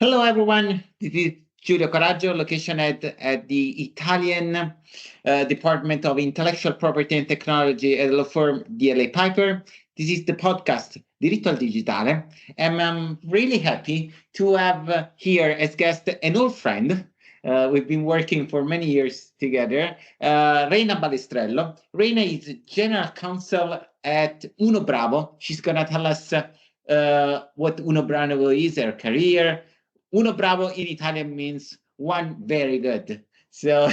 Hello, everyone. This is Giulio Coraggio, location at the Italian Department of Intellectual Property and Technology at the law firm DLA Piper. This is the podcast Diritto al Digitale, and I'm really happy to have here as guest an old friend. We've been working for many years together, Reina Balestrello. Reina is General Counsel at Unobravo. She's going to tell us what Unobravo is, her career. Unobravo in Italian means one very good. So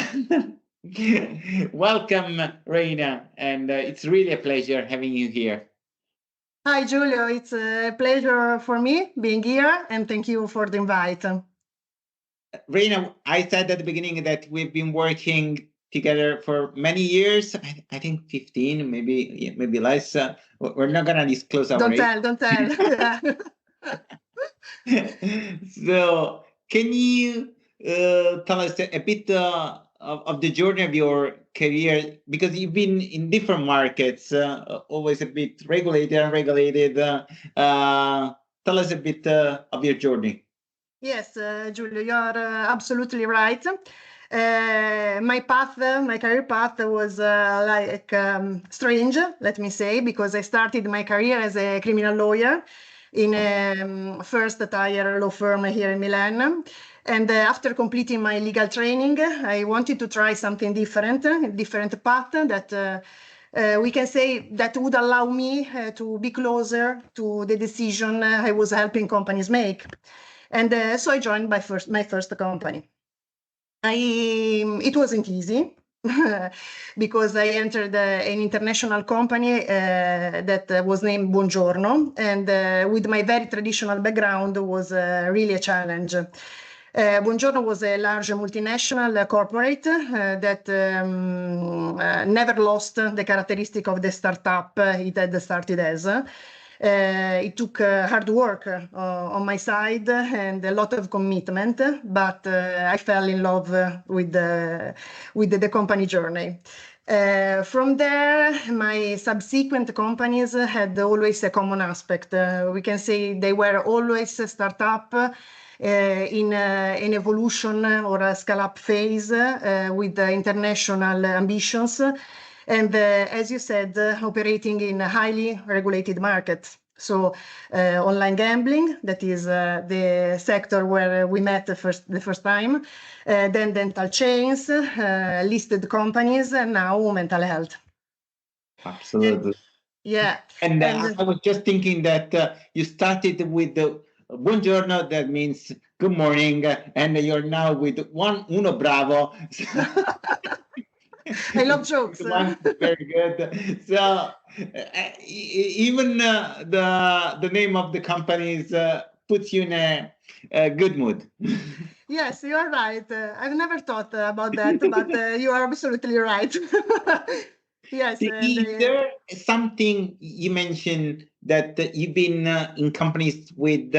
welcome, Reina, and it's really a pleasure having you here. Hi, Giulio. It's a pleasure for me being here, and thank you for the invite. Reina, I said at the beginning that we've been working together for many years. I think 15, maybe less. We're not going to disclose our age. Don't tell. So, can you tell us a bit of the journey of your career? Because you've been in different markets, always a bit regulated, unregulated. Tell us a bit of your journey. Yes, Giulio, you're absolutely right. My career path was strange, let me say, because I started my career as a criminal lawyer in a first-tier law firm here in Milan. And after completing my legal training, I wanted to try something different, a different path that we can say that would allow me to be closer to the decision I was helping companies make. And so I joined my first company. It wasn't easy because I entered an international company that was named Buongiorno, and with my very traditional background was really a challenge. Buongiorno was a large multinational corporate that never lost the characteristic of the startup it had started as. It took hard work on my side and a lot of commitment, but I fell in love with the company journey. From there, my subsequent companies had always a common aspect. We can say they were always a startup in an evolution or a scale-up phase with international ambitions. And as you said, operating in a highly regulated market. So online gambling, that is the sector where we met the first time, then dental chains, listed companies, and now mental health. Absolutely. And I was just thinking that you started with the Buongiorno, that means good morning, and you're now with Unobravo. I love jokes. Very good. So even the name of the companies puts you in a good mood. Yes, you are right. I've never thought about that, but you are absolutely right. Yes. Is there something you mentioned that you've been in companies with,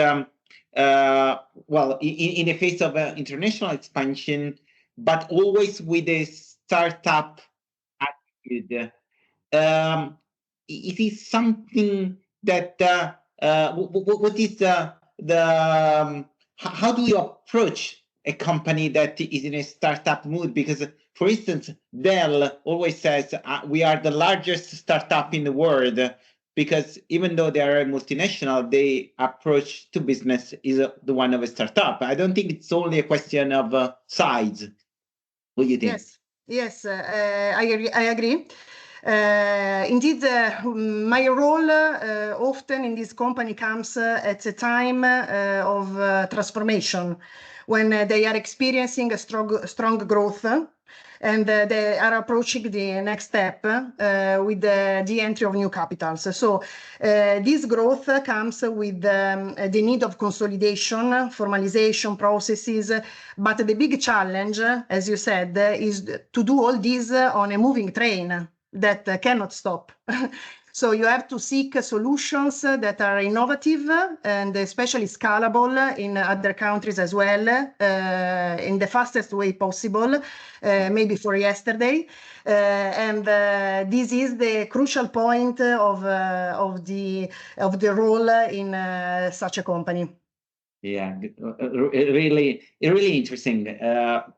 well, in the face of international expansion, but always with a startup attitude? It is something that what is how do you approach a company that is in a startup mood? Because, for instance, Dell always says we are the largest startup in the world, because even though they are a multinational, their approach to business is the one of a startup. I don't think it's only a question of size. What do you think? Yes, I agree. Indeed, my role often in this company comes at a time of transformation, when they are experiencing a strong growth and they are approaching the next step with the entry of new capitals. So this growth comes with the need of consolidation, formalization processes, but the big challenge, as you said, is to do all this on a moving train that cannot stop. So you have to seek solutions that are innovative and especially scalable in other countries as well, in the fastest way possible, maybe for yesterday. And this is the crucial point of the role in such a company. Yeah, really interesting.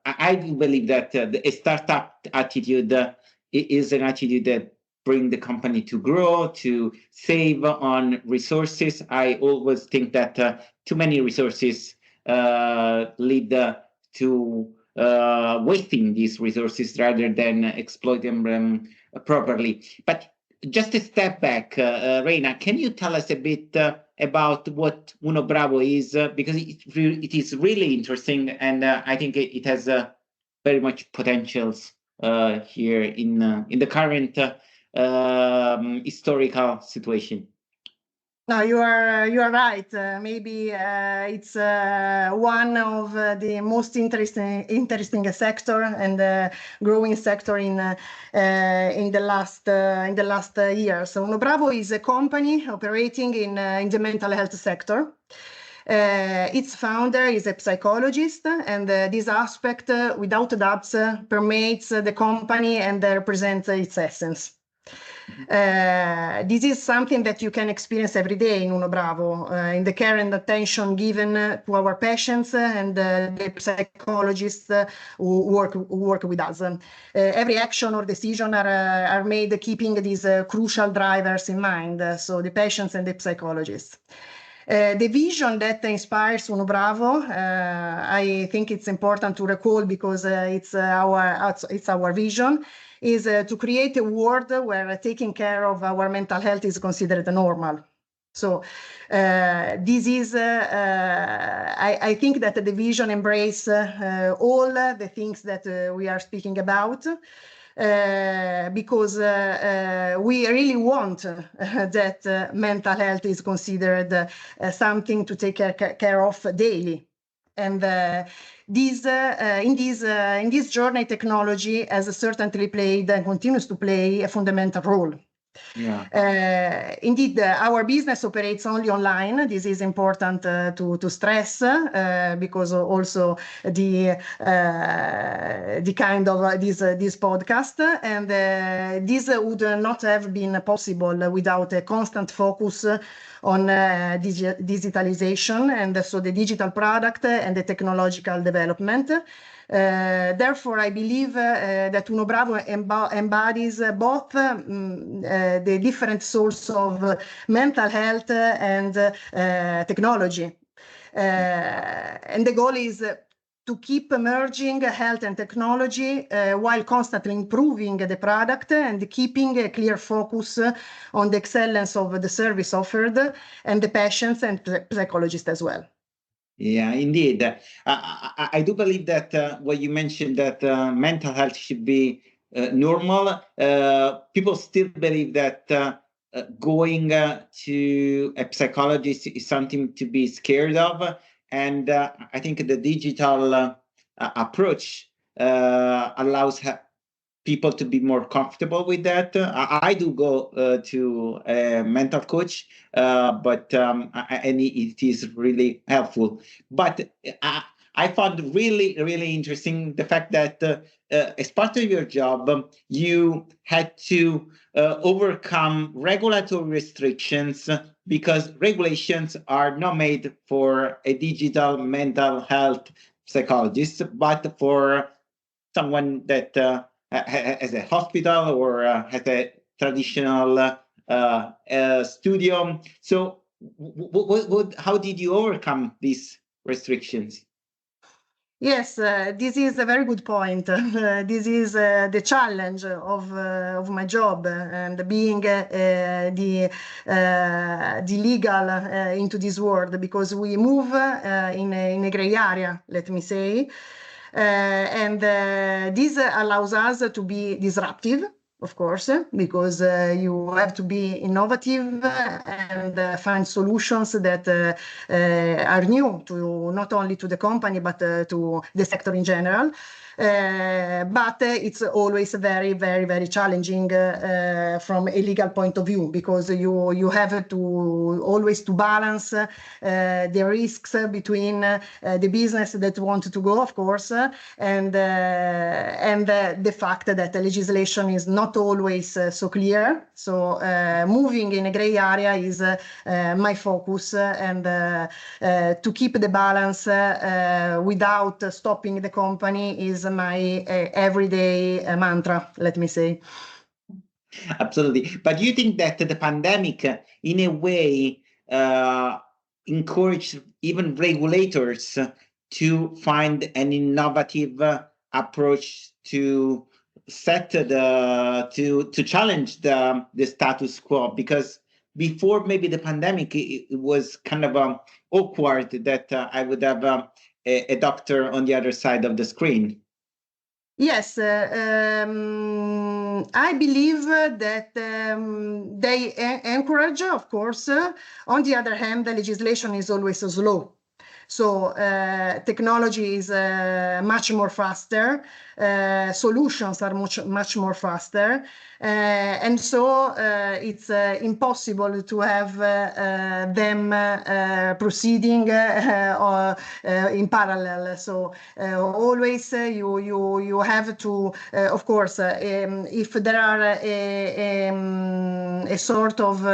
I do believe that a startup attitude is an attitude that bring the company to grow, to save on resources. I always think that too many resources lead to wasting these resources rather than exploiting them properly. But just a step back, Reina, can you tell us a bit about what Unobravo is? Because it is really interesting, and I think it has very much potentials here in the current historical situation. No, you are right. Maybe it's one of the most interesting sector and growing sector in the last years. So Unobravo is a company operating in the mental health sector. Its founder is a psychologist, and this aspect, without doubts, permeates the company and represents its essence. This is something that you can experience every day in Unobravo, in the care and attention given to our patients and the psychologists who work with us. Every action or decision are made keeping these crucial drivers in mind, so the patients and the psychologists. The vision that inspires Unobravo, I think it's important to recall because it's our vision, is to create a world where taking care of our mental health is considered normal. So this is, I think that the vision embraces all the things that we are speaking about. Because we really want that mental health is considered something to take care of daily. And in this journey, technology has certainly played and continues to play a fundamental role. Yeah. Indeed, our business operates only online. This is important to stress because also the kind of this podcast, and this would not have been possible without a constant focus on digitalization, and so the digital product and the technological development. Therefore, I believe that Unobravo embodies both the different sources of mental health and technology. And the goal is to keep merging health and technology while constantly improving the product and keeping a clear focus on the excellence of the service offered and the patients and psychologists as well. Yeah, indeed. I do believe that what you mentioned, that mental health should be normal. People still believe that going to a psychologist is something to be scared of. And I think the digital approach allows people to be more comfortable with that. I do go to a mental coach, but and it is really helpful. But I found really interesting the fact that as part of your job, you had to overcome regulatory restrictions because regulations are not made for a digital mental health psychologist, but for someone that as a hospital or has a traditional studio. So how did you overcome these restrictions? Yes, this is a very good point. This is the challenge of my job and being the legal into this world, because we move in a gray area, let me say. And this allows us to be disruptive, of course, because you have to be innovative and find solutions that are new to not only to the company, but to the sector in general. But it's always very challenging from a legal point of view, because you have to always to balance the risks between the business that want to go, of course, and the fact that the legislation is not not always so clear. So moving in a gray area is my focus, and to keep the balance without stopping the company is my everyday mantra, let me say. Absolutely. But do you think that the pandemic, in a way, encouraged even regulators to find an innovative approach to set to challenge the status quo? Because before maybe the pandemic, it was kind of awkward that I would have a doctor on the other side of the screen. Yes, I believe that they encourage, of course. On the other hand, the legislation is always slow. So technology is much more faster, solutions are much more faster, and so it's impossible to have them proceeding in parallel. So always you have to, of course, if there are a sort of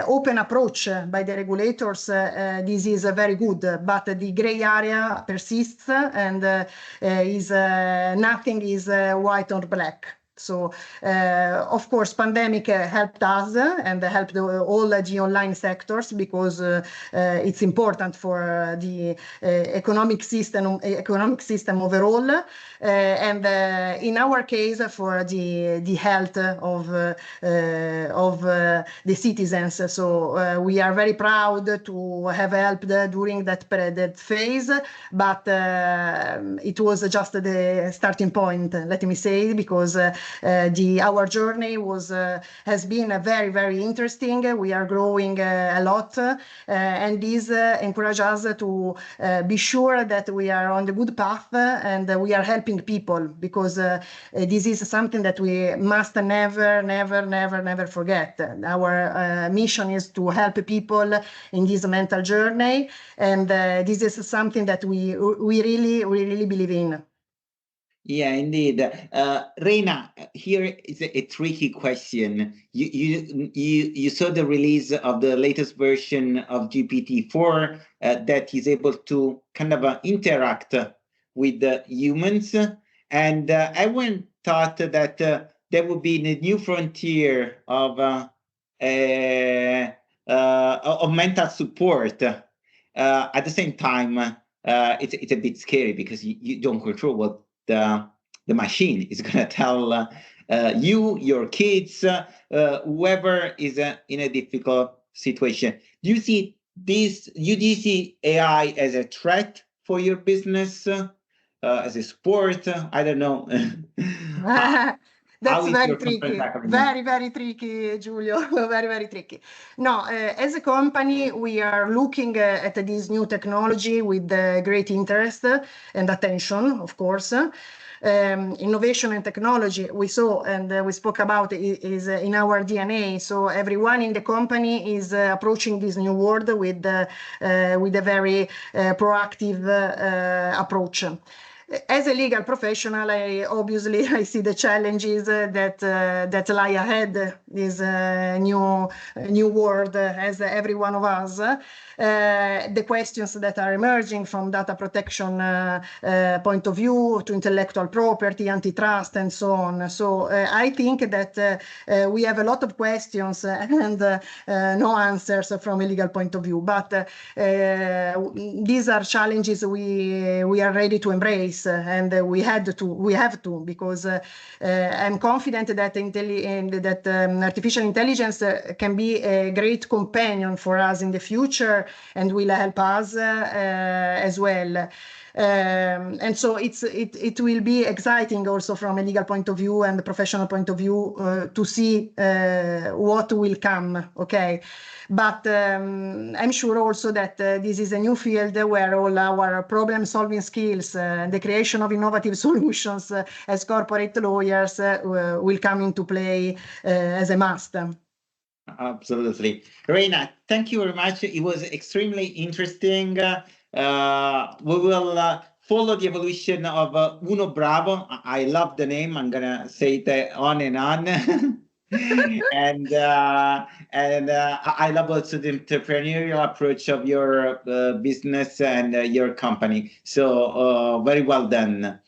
open approach by the regulators, this is very good. But the gray area persists, and is nothing is white or black. So, of course, pandemic helped us and helped all the online sectors, because it's important for the economic system overall, and in our case for the health of the citizens. So we are very proud to have helped during that phase, but it was just the starting point, let me say, because our journey has been very, very interesting. We are growing a lot, and this encourages us to be sure that we are on the good path, and we are helping people, because this is something that we must never forget. Our mission is to help people in this mental journey, and this is something that we really believe in. Yeah, indeed. Reina, here is a tricky question. You saw the release of the latest version of GPT-4 that is able to kind of interact with humans, and I went thought that there would be a new frontier of mental support. At the same time, it's a bit scary because you don't control what the machine is going to tell you, your kids, whoever is in a difficult situation. Do you see this? Do you see AI as a threat for your business, as a sport? I don't know. That's very tricky. Very tricky, Giulio. Very tricky. No, as a company, we are looking at this new technology with great interest and attention, of course. Innovation and technology, we saw and we spoke about, is in our DNA. So everyone in the company is approaching this new world with a very proactive approach. As a legal professional, I see the challenges that lie ahead this new world, as every one of us. The questions that are emerging from data protection point of view to intellectual property, antitrust, and so on. So I think that we have a lot of questions and no answers from a legal point of view. But these are challenges we are ready to embrace. And we have to, because I'm confident that artificial intelligence can be a great companion for us in the future and will help us as well. And so it will be exciting also from a legal point of view and a professional point of view to see what will come. Okay. But I'm sure also that this is a new field where all our problem-solving skills, the creation of innovative solutions as corporate lawyers will come into play as a must. Absolutely. Reina, thank you very much. It was extremely interesting. We will follow the evolution of Unobravo. I love the name. I'm gonna say it on and on. and I love also the entrepreneurial approach of your business and your company. So very well done.